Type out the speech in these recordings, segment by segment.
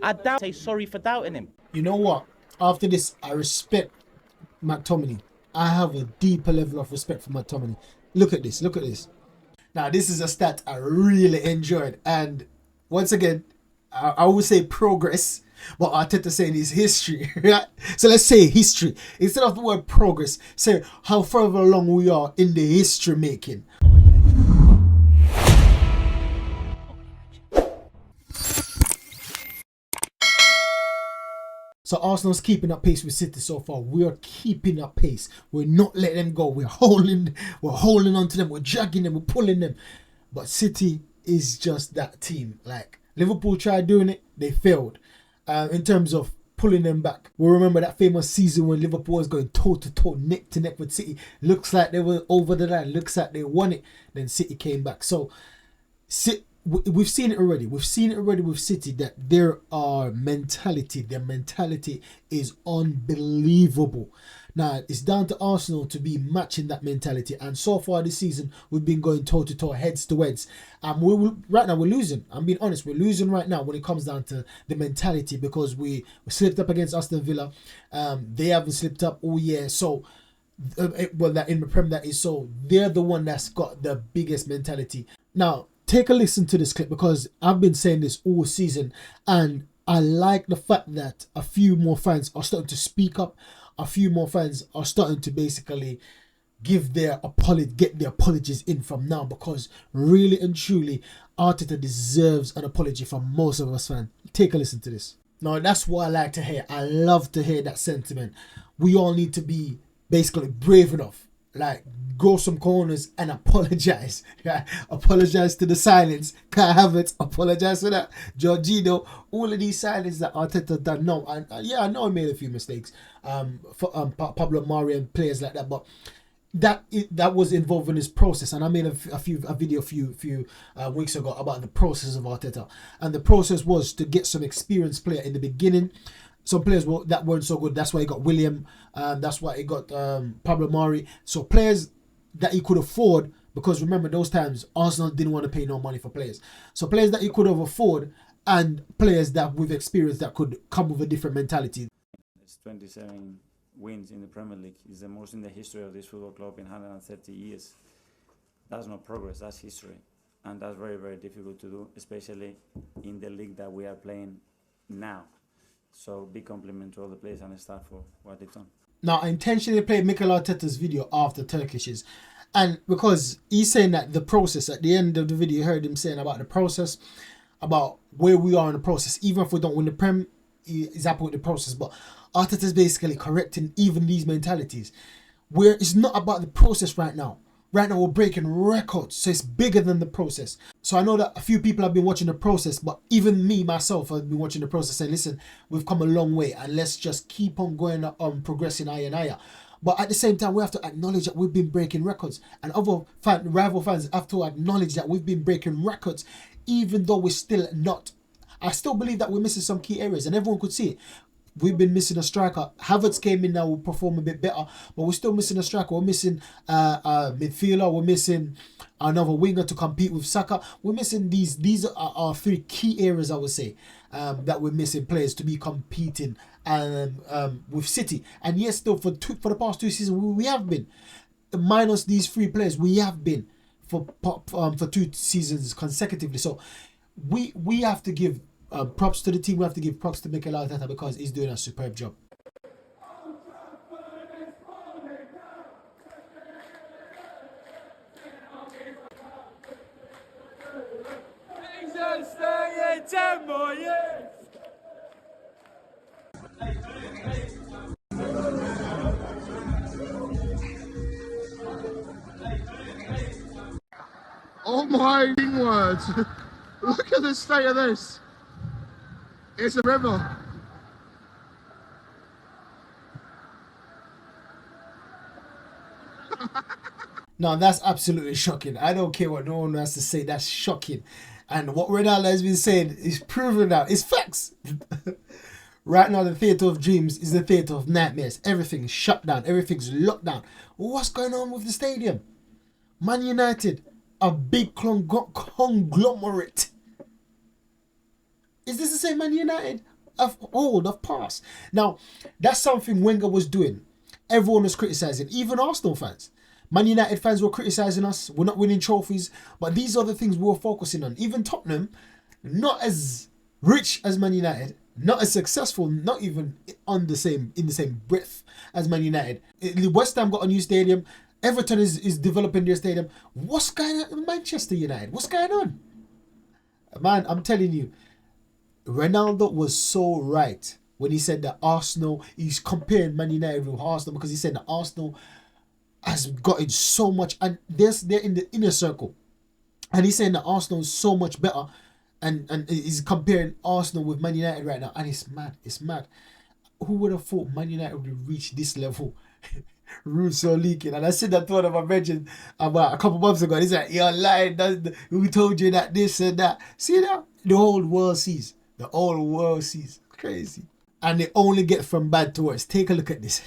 I doubt say sorry for doubting him. You know what? After this, I respect McTominay. I have a deeper level of respect for McTominay. Look at this. Look at this. Now, this is a stat I really enjoyed. And once again, I would say progress, but Arteta saying is history. Right? So let's say history. Instead of the word progress, say how further along we are in the history making. So Arsenal's keeping up pace with City so far. We are keeping up pace. We're not letting them go. We're holding on to them. We're dragging them. We're pulling them. But City is just that team. Like Liverpool tried doing it, they failed. In terms of pulling them back. We remember that famous season when Liverpool was going toe to toe, neck to neck with City. Looks like they were over the line. Looks like they won it. Then City came back. So we've seen it already. We've seen it already with City that their mentality is unbelievable. Now, it's down to Arsenal to be matching that mentality. And so far this season, we've been going toe-to-toe, heads-to-heads. Right now, we're losing. I'm being honest. We're losing right now when it comes down to the mentality because we slipped up against Aston Villa. They haven't slipped up all year. So, that in the Prem, that is so. They're the one that's got the biggest mentality. Now, take a listen to this clip because I've been saying this all season and I like the fact that a few more fans are starting to speak up. A few more fans are starting to basically get their apologies in from now because really and truly Arteta deserves an apology from most of us fans. Take a listen to this. Now that's what I like to hear. I love to hear that sentiment. We all need to be basically brave enough. Like, go some corners and apologize. Yeah? Apologize to the silence. Can't have it. Apologize for that. Jorginho, all of these silence that Arteta done. No, I know I made a few mistakes. For Pablo Mari and players like that, but that was involved in this process. And I made a video a few weeks ago about the process of Arteta. And the process was to get some experienced player in the beginning. Some players that weren't so good. That's why he got William. That's why he got Pablo Mari. So players that he could afford, because remember those times Arsenal didn't want to pay no money for players. So players that he could have afforded and players that with experience that could come with a different mentality. It's 27 wins in the Premier League. It's the most in the history of this football club in 130 years. That's not progress. That's history, and that's very, very difficult to do, especially in the league that we are playing now. So big compliment to all the players and the staff for what they've done. Now, I intentionally played Mikel Arteta's video after Turkish's. And because he's saying that the process, at the end of the video, you heard him saying about the process, about where we are in the process. Even if we don't win the Prem, he's happy with the process. But Arteta's basically correcting even these mentalities. Where it's not about the process right now. Right now we're breaking records, so it's bigger than the process. So I know that a few people have been watching the process, but even me, myself, I've been watching the process saying, listen, we've come a long way and let's just keep on going progressing higher and higher. But at the same time, we have to acknowledge that we've been breaking records. And other rival fans have to acknowledge that we've been breaking records, even though we're still not. I still believe that we're missing some key areas and everyone could see it. We've been missing a striker. Havertz came in now, will perform a bit better, but we're still missing a striker. We're missing a midfielder. We're missing another winger to compete with Saka. We're missing these. These are our three key areas, I would say, that we're missing players to be competing with City. And yes, still for the past 2 seasons, we have been. Minus these 3 players, we have been for 2 seasons consecutively. So we have to give props to the team. We have to give props to Mikel Arteta because he's doing a superb job. Oh my word! Look at the state of this. It's a river. Now that's absolutely shocking. I don't care what no one has to say. That's shocking. And what Ronaldo has been saying is proven now. It's facts. Right now, the theatre of dreams is the theatre of nightmares. Everything is shut down. Everything's locked down. What's going on with the stadium? Man United, a big conglomerate. Is this the same Man United hold of pass. Now, that's something Wenger was doing. Everyone was criticising, even Arsenal fans. Man United fans were criticising us. We're not winning trophies. But these are the things we were focusing on. Even Tottenham, not as rich as Man United, not as successful, not even in the same breath as Man United. West Ham got a new stadium. Everton is developing their stadium. What's going on in Manchester United? What's going on? Man, I'm telling you, Ronaldo was so right when he said that Arsenal, he's comparing Man United with Arsenal because he said that Arsenal has gotten so much, and they're in the inner circle. And he's saying that Arsenal is so much better, and he's comparing Arsenal with Man United right now. And it's mad. Who would have thought Man United would reach this level? Russo leaking. And I said that to one of my mentioned about a couple months ago. And he's like, you're lying. Who told you that this and that? See that? The whole world sees. The whole world sees. Crazy. And they only get from bad to worse. Take a look at this.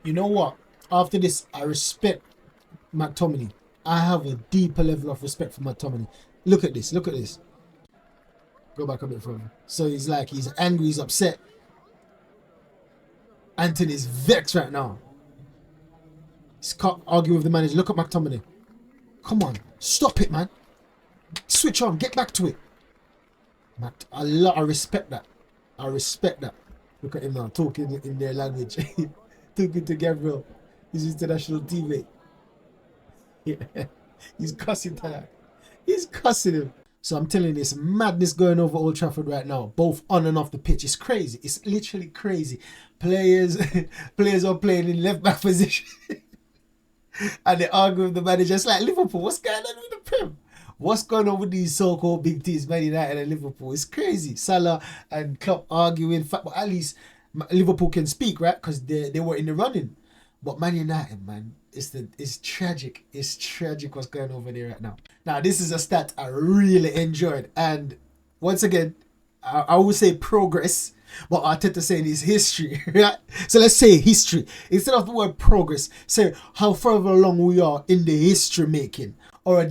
You know what? After this, I respect McTominay. I have a deeper level of respect for McTominay. Look at this. Look at this. Go back a bit further. So he's angry, he's upset. Anthony's vexed right now. He's arguing with the manager. Look at McTominay. Come on. Stop it, man. Switch on. Get back to it. I respect that. I respect that. Look at him now, talking in their language. Talking to Gabriel, his international teammate. Yeah. He's cussing to that. He's cussing him. So I'm telling you, there's madness going over Old Trafford right now, both on and off the pitch. It's crazy. It's literally crazy. Players are playing in left back position. And they argue with the manager. It's like Liverpool. What's going on with the Prem? What's going on with these so-called big teams, Man United and Liverpool? It's crazy. Salah and Klopp arguing. But at least Liverpool can speak, right? Because they were in the running. But Man United, man, it's tragic. It's tragic what's going on over there right now. Now, this is a stat I really enjoyed. And once again, I would say progress. But Arteta saying is history, right? So let's say history. Instead of the word progress, say how further along we are in the history making. Or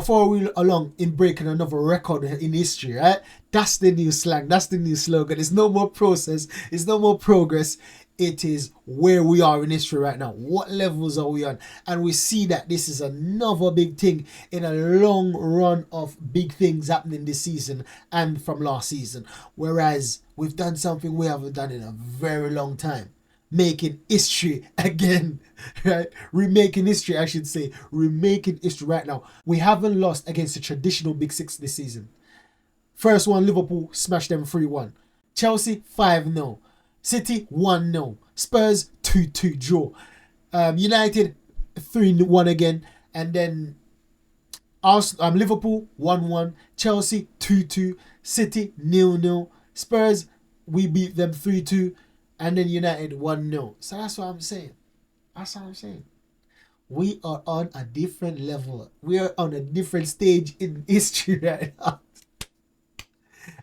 far we along in breaking another record in history, right? That's the new slang. That's the new slogan. It's no more process. It's no more progress. It is where we are in history right now. What levels are we on? And we see that this is another big thing in a long run of big things happening this season and from last season. Whereas we've done something we haven't done in a very long time. Making history again, right? Remaking history, I should say. Remaking history right now. We haven't lost against the traditional Big Six this season. First one, Liverpool smashed them 3-1. Chelsea, 5-0. City, 1-0. Spurs, 2-2 draw. United, 3-1 again. And then Liverpool, 1-1. Chelsea, 2-2. City, 0-0. Spurs, we beat them 3-2. And then United 1-0. So that's what I'm saying. That's what I'm saying. We are on a different level. We are on a different stage in history right now.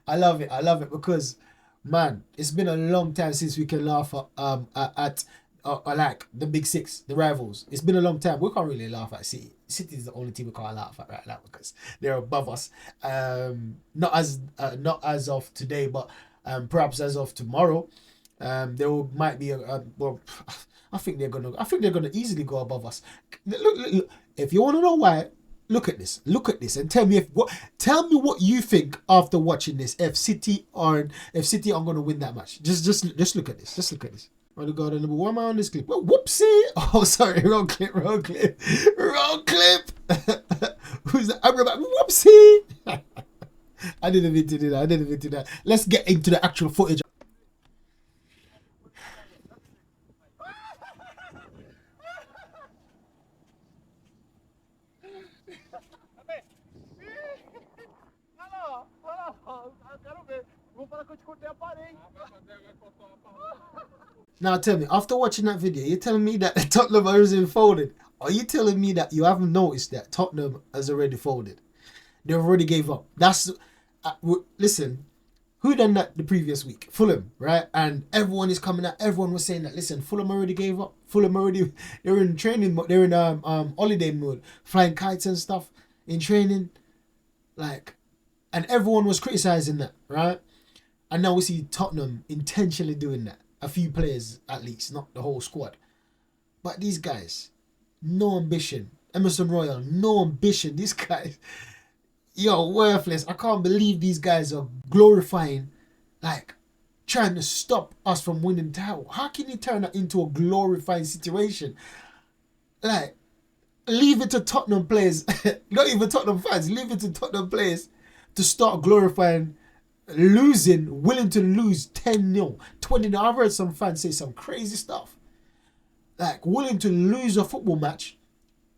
I love it. I love it because, man, it's been a long time since we can laugh at like the Big Six, the rivals. It's been a long time. We can't really laugh at City. City is the only team we can't laugh at right now because they're above us. Not as of today, but perhaps as of tomorrow. There might be I think they're gonna easily go above us. Look, if you want to know why, look at this, and tell me what you think after watching this. If City aren't gonna win that match, just look at this. Oh God, number one man on this clip. Well, whoopsie! Oh, sorry, wrong clip. Who's that? I'm about whoopsie. I didn't mean to do that. Let's get into the actual footage. Now tell me, after watching that video, you're telling me that Tottenham has been folded? Are you telling me that you haven't noticed that Tottenham has already folded? They've already gave up. That's listen. Who done that the previous week? Fulham, right? And everyone is coming out. Everyone was saying that. Listen, Fulham already gave up. Fulham already. They're in training mode. They're in holiday mode, flying kites and stuff in training. Like, and everyone was criticizing that, right? And now we see Tottenham intentionally doing that. A few players at least, not the whole squad. But these guys, no ambition. Emerson Royal, no ambition. These guys, yo, worthless. I can't believe these guys are glorifying, like, trying to stop us from winning the title. How can you turn that into a glorifying situation? Like, leave it to Tottenham players, not even Tottenham fans, leave it to Tottenham players to start glorifying losing, willing to lose 10-0, 20-0. I've heard some fans say some crazy stuff. Like, willing to lose a football match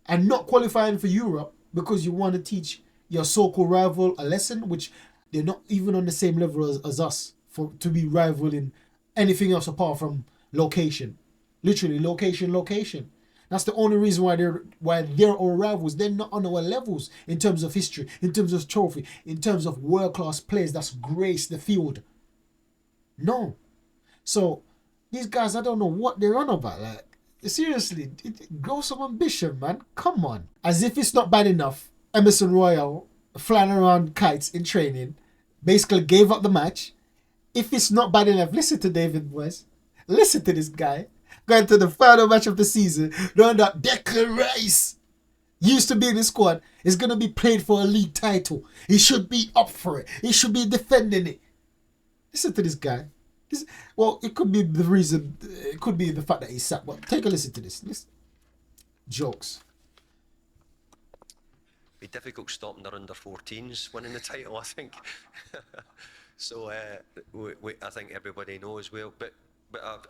and not qualifying for Europe because you want to teach your so-called rival a lesson, which they're not even on the same level as us to be rivaling anything else apart from location. Literally, location. That's the only reason why they're our rivals. They're not on our levels in terms of history, in terms of trophy, in terms of world-class players that's graced the field. No. So, these guys, I don't know what they're on about. Like, seriously, grow some ambition, man. Come on. As if it's not bad enough, Emerson Royal flying around kites in training, basically gave up the match. If it's not bad enough, listen to David Moyes. Listen to this guy. Going to the final match of the season, knowing that Declan Rice used to be in the squad, is going to be played for a league title. He should be up for it. He should be defending it. Listen to this guy. Well, it could be the reason, it could be the fact that he's sacked, but take a listen to this. Listen. Jokes. Be difficult stopping their under 14s winning the title, I think. So I think everybody knows well, but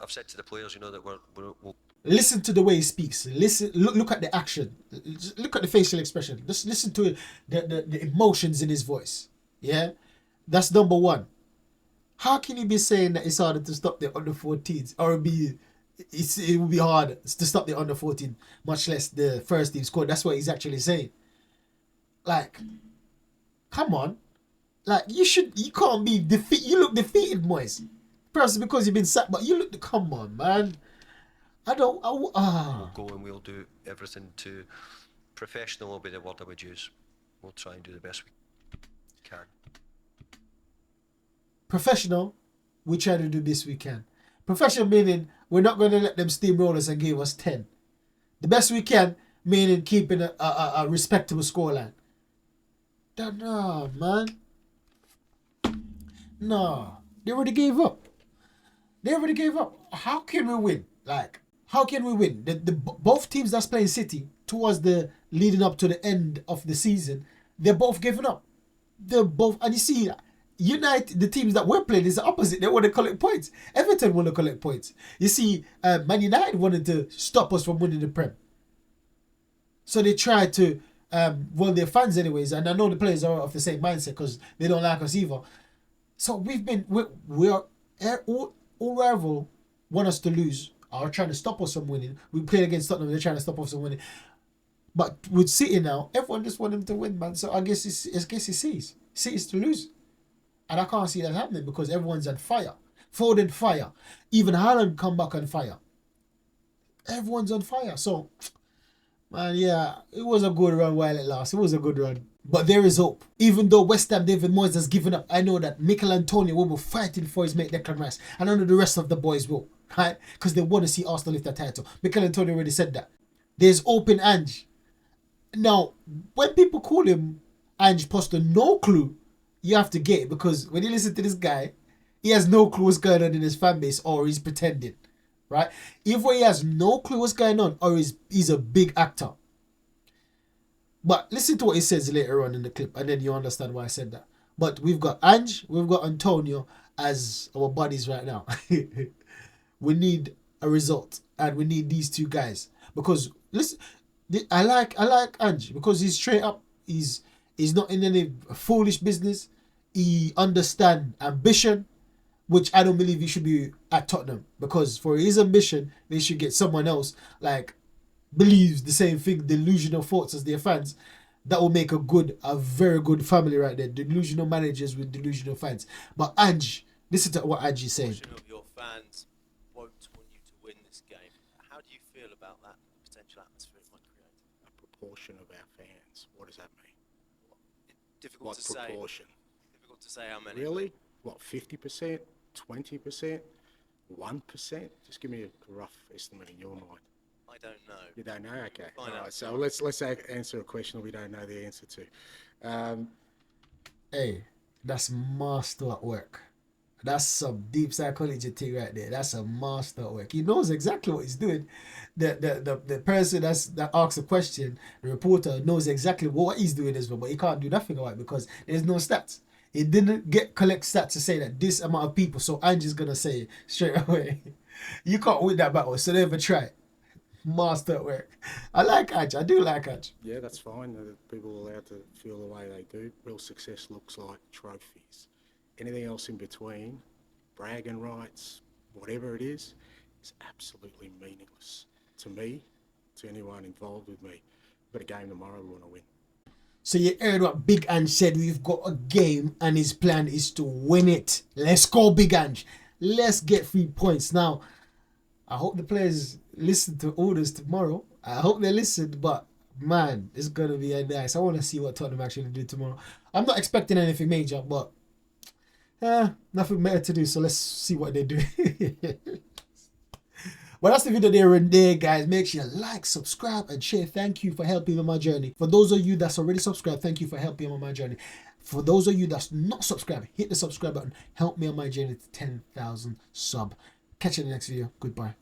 I've said to the players, you know, that we'll listen to the way he speaks. Listen, look at the action. Look at the facial expression. Just listen to the emotions in his voice. Yeah, that's number one. How can you be saying that it's harder to stop the under 14s, or it will be hard to stop the under 14, much less the first team squad? That's what he's actually saying. Like, come on, like you can't be defeated. You look defeated, Moyes. Perhaps because you've been sacked, but you look. Come on, man. We'll go and we'll do everything to. Professional will be the word I would use. We'll try and do the best we can. Professional, we try to do this we can. Professional meaning we're not going to let them steamroll us and give us 10. The best we can, meaning keeping a respectable scoreline. No, man. No. They already gave up. How can we win? Like, how can we win? The both teams that's playing City towards the leading up to the end of the season, they're both giving up. They're both, and you see, United, the teams that we're playing is the opposite. They want to collect points. Everton want to collect points. You see, Man United wanted to stop us from winning the Prem. So they tried to, well, they're fans anyways, and I know the players are of the same mindset because they don't like us either. So we are all rival want us to lose, are trying to stop us from winning. We played against Tottenham, they're trying to stop us from winning. But with City now, everyone just want them to win, man. So I guess he sees City's to lose. And I can't see that happening because everyone's on fire. Foden fire. Even Haaland come back on fire. Everyone's on fire. So, man, yeah, it was a good run while it lasted. It was a good run. But there is hope. Even though West Ham, David Moyes has given up, I know that Mikel Antonio will be fighting for his mate Declan Rice. And I know the rest of the boys will. Right? Because they want to see Arsenal lift that title. Mikel Antonio already said that. There's open Ange. Now, when people call him Ange Poster, no clue, you have to get it. Because when you listen to this guy, he has no clue what's going on in his fan base, or he's pretending. Right? Either he has no clue what's going on, or he's a big actor. But listen to what he says later on in the clip, and then you understand why I said that. But we've got Ange, we've got Antonio as our buddies right now. We need a result, and we need these two guys. Because listen, I like Ange because he's straight up. He's not in any foolish business. He understands ambition, which I don't believe he should be at Tottenham, because for his ambition, they should get someone else like believes the same thing, delusional thoughts as their fans. That will make a very good family right there. Delusional managers with delusional fans. But Ange, listen to what Ange is saying. Of your fans won't want you to win this game. How do you feel about that potential atmosphere it might create? A proportion of our fans. What does that mean? Difficult What to proportion? say. Difficult to say how many. Really? What, 50%? 20%? 1%? Just give me a rough estimate in your mind. I don't know. You don't know? Okay. Find All out right. So tomorrow. let's answer a question we don't know the answer to. Hey, that's master at work. That's some deep psychology thing right there. That's a master at work. He knows exactly what he's doing. The person that asks a question, the reporter, knows exactly what he's doing as well, but he can't do nothing about it because there's no stats. He didn't collect stats to say that this amount of people, so Ange's gonna say it straight away. You can't win that battle, so never try. Master at work. I like Ange. I do like Ange. Yeah, that's fine. People are allowed to feel the way they do. Real success looks like trophies. Anything else in between, bragging rights, whatever it is absolutely meaningless to me, to anyone involved with me. But a game tomorrow, we want to win. So you heard what Big Ange said. We've got a game and his plan is to win it. Let's go, Big Ange. Let's get 3 points. Now, I hope the players listen to orders tomorrow. I hope they listened, but man, it's going to be a nice. I want to see what Tottenham actually do tomorrow. I'm not expecting anything major, but nothing better to do, so let's see what they do. But that's the video there and there, guys. Make sure you like, subscribe, and share. Thank you for helping me on my journey. For those of you that's already subscribed, thank you for helping me on my journey. For those of you that's not subscribed, hit the subscribe button. Help me on my journey to 10,000 sub. Catch you in the next video. Goodbye.